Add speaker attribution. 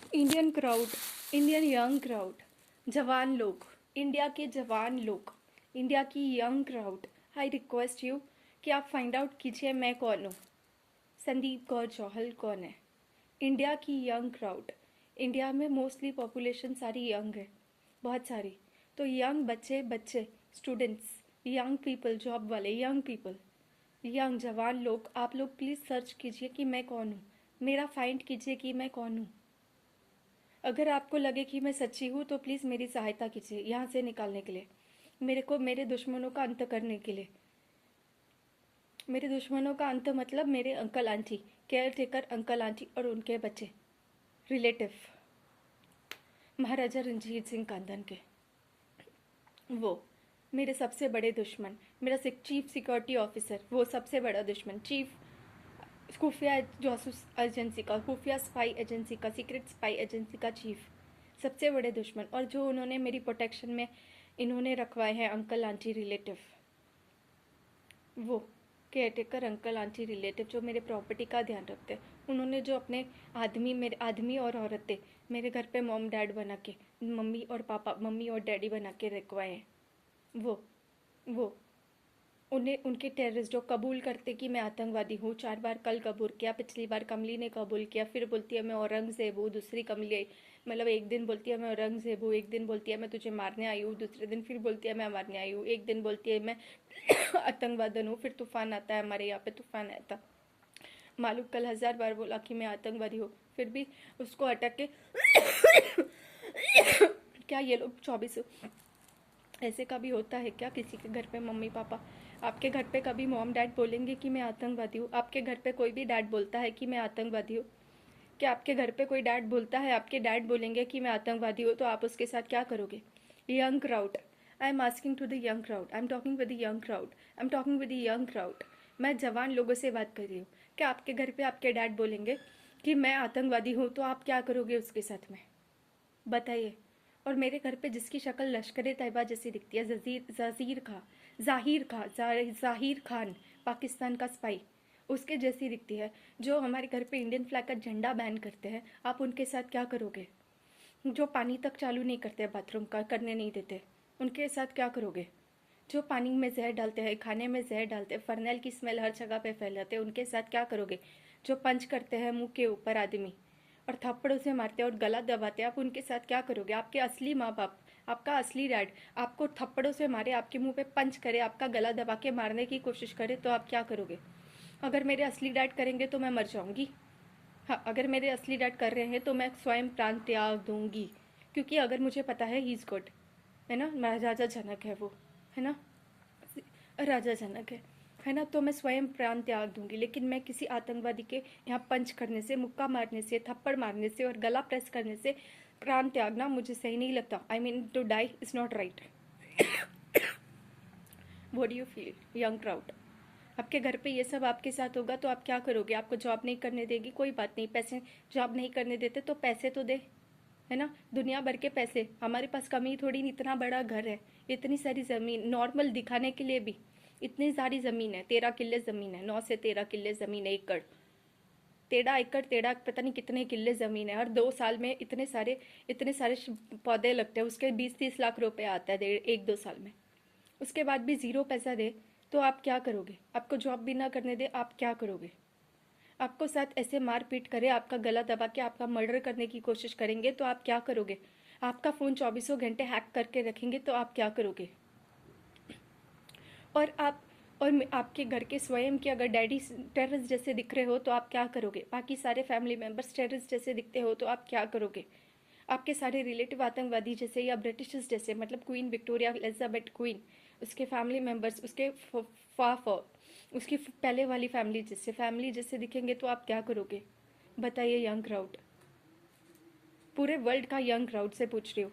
Speaker 1: Indian crowd, Indian young crowd, जवान लोग, India के जवान लोग, इंडिया की young crowd, I request you कि आप फाइंड आउट कीजिए मैं कौन हूँ, संदीप कौर जौहल कौन है। इंडिया की यंग क्राउड, इंडिया में मोस्टली पॉपुलेशन सारी यंग है, बहुत सारी। तो यंग बच्चे बच्चे स्टूडेंट्स, यंग पीपल, जॉब वाले यंग पीपल, यंग जवान लोग, आप लोग प्लीज़ सर्च कीजिए कि मैं कौन हूँ, मेरा फाइंड कीजिए कि मैं कौन हूँ। अगर आपको लगे कि मैं सच्ची हूँ तो प्लीज़ मेरी सहायता कीजिए यहाँ से निकालने के लिए, मेरे को मेरे दुश्मनों का अंत करने के लिए। मेरे दुश्मनों का अंत मतलब मेरे uncle aunty, care taker uncle aunty और उनके बच्चे, रिलेटिव, महाराजा रंजीत सिंह खानदान के, वो मेरे सबसे बड़े दुश्मन। मेरा चीफ सिक्योरिटी ऑफिसर, वो सबसे बड़ा दुश्मन, चीफ खुफिया जासूस एजेंसी का, खुफिया स्पाई एजेंसी का, सीक्रेट स्पाई एजेंसी का चीफ, सबसे बड़े दुश्मन। और जो उन्होंने मेरी प्रोटेक्शन में इन्होंने रखवाए हैं अंकल आंटी रिलेटिव, वो केयरटेकर अंकल आंटी रिलेटिव जो मेरे प्रॉपर्टी का ध्यान रखते हैं, उन्होंने जो अपने आदमी, मेरे आदमी और औरतें मेरे घर पे मॉम डैड बना के, मम्मी और पापा, मम्मी और डैडी बना के रखवाए हैं, वो उन्हें, उनके टेररिस्ट जो कबूल करते कि मैं आतंकवादी हूँ, 4 बार कल कबूल किया, पिछली बार कमली ने कबूल किया, फिर बोलती है मैं औरंगजेब हूँ, दूसरी कमली, मतलब एक दिन बोलती है मैं औरंगजेब हूँ, एक दिन बोलती है मैं तुझे मारने आई हूँ, दूसरे दिन फिर बोलती है मैं मारने आई हूँ, एक दिन बोलती है मैं आतंकवादन हूँ, फिर तूफान आता है, हमारे यहाँ पे तूफान आता। मालूम कल 1000 बार बोला कि मैं आतंकवादी हूँ, फिर भी उसको अटक के क्या ये लोग 24, ऐसे कभी होता है क्या किसी के घर पे मम्मी पापा, आपके घर पे कभी मॉम डैड बोलेंगे कि मैं आतंकवादी हूँ? आपके घर पे कोई भी डैड बोलता है कि मैं आतंकवादी हूँ? क्या आपके घर पे कोई डैड बोलता है, आपके डैड बोलेंगे कि मैं आतंकवादी हूँ, तो आप उसके साथ क्या करोगे? Young crowd, I am asking to the young crowd, I am talking with the young crowd, I am talking with the young crowd. मैं जवान लोगों से बात कर रही हूँ। क्या आपके घर पे आपके डैड बोलेंगे कि मैं आतंकवादी हूँ, तो आप क्या करोगे उसके साथ में? बताइए। और मेरे घर पे जिसकी शक्ल लश्कर तैयबा जैसी दिखती है, जाहिर खान, पाकिस्तान का स्पाई, उसके जैसी दिखती है, जो हमारे घर पे इंडियन फ्लैग का झंडा बैन करते हैं, आप उनके साथ क्या करोगे? जो पानी तक चालू नहीं करते, बाथरूम का करने नहीं देते, उनके साथ क्या करोगे? जो पानी में जहर डालते हैं, खाने में जहर डालते हैं, फर्नेल की स्मेल हर जगह पे फैलाते हैं, उनके साथ क्या करोगे? जो पंच करते हैं मुंह के ऊपर आदमी और थप्पड़ों से मारते हैं और गला दबाते हैं, आप उनके साथ क्या करोगे? आपके असली माँ बाप, आपका असली डैड आपको थप्पड़ों से मारे, आपके मुंह पे पंच करे, आपका गला दबा के मारने की कोशिश करे, तो आप क्या करोगे? अगर मेरे असली डैड करेंगे तो मैं मर जाऊंगी। हाँ, अगर मेरे असली डैड कर रहे हैं तो मैं स्वयं प्राण त्याग दूंगी, क्योंकि अगर मुझे पता है ही इज गुड, है ना, राजा जनक है वो, है ना, राजा जनक है ना, तो मैं स्वयं प्राण त्याग दूंगी। लेकिन मैं किसी आतंकवादी के यहाँ पंच करने से, मुक्का मारने से, थप्पड़ मारने से और गला प्रेस करने से प्राण त्यागना मुझे सही नहीं लगता। I mean to die is not right. What do you feel young crowd? आपके घर पे ये सब आपके साथ होगा तो आप क्या करोगे? आपको जॉब नहीं करने देगी, कोई बात नहीं, पैसे जॉब नहीं करने देते तो पैसे तो दे, है ना, दुनिया भर के पैसे, हमारे पास कमी थोड़ी, इतना बड़ा घर है, इतनी सारी ज़मीन, नॉर्मल दिखाने के लिए भी इतनी सारी ज़मीन है, 13 किल्ले ज़मीन है, 9 से 13 किल्ले ज़मीन है, एकड़, 13 एकड़, 13 पता नहीं कितने किल्ले ज़मीन है, हर 2 साल में इतने सारे पौधे लगते हैं, उसके 20-30 लाख रुपए आता है 1-2 साल में, उसके बाद भी ज़ीरो पैसा दे, तो आप क्या करोगे? आपको जॉब भी ना करने दे, आप क्या करोगे? आपको साथ ऐसे मार पीट करे, आपका गला दबा के आपका मर्डर करने की कोशिश करेंगे, तो आप क्या करोगे? आपका फ़ोन चौबीसों घंटे हैक करके रखेंगे, तो आप क्या करोगे? और आप, आपके घर के स्वयं के अगर डैडी टेररिस्ट जैसे दिख रहे हो तो आप क्या करोगे? बाकी सारे फैमिली मेम्बर्स टेररिस्ट जैसे दिखते हो तो आप क्या करोगे? आपके सारे रिलेटिव आतंकवादी जैसे या ब्रिटिशर्स जैसे, मतलब क्वीन विक्टोरिया एलिजाबेथ क्वीन, उसके फैमिली मेम्बर्स, उसके उसकी पहले वाली फैमिली जैसे दिखेंगे, तो आप क्या करोगे? बताइए यंग क्राउड, पूरे वर्ल्ड का यंग क्राउड से पूछ रही हूँ।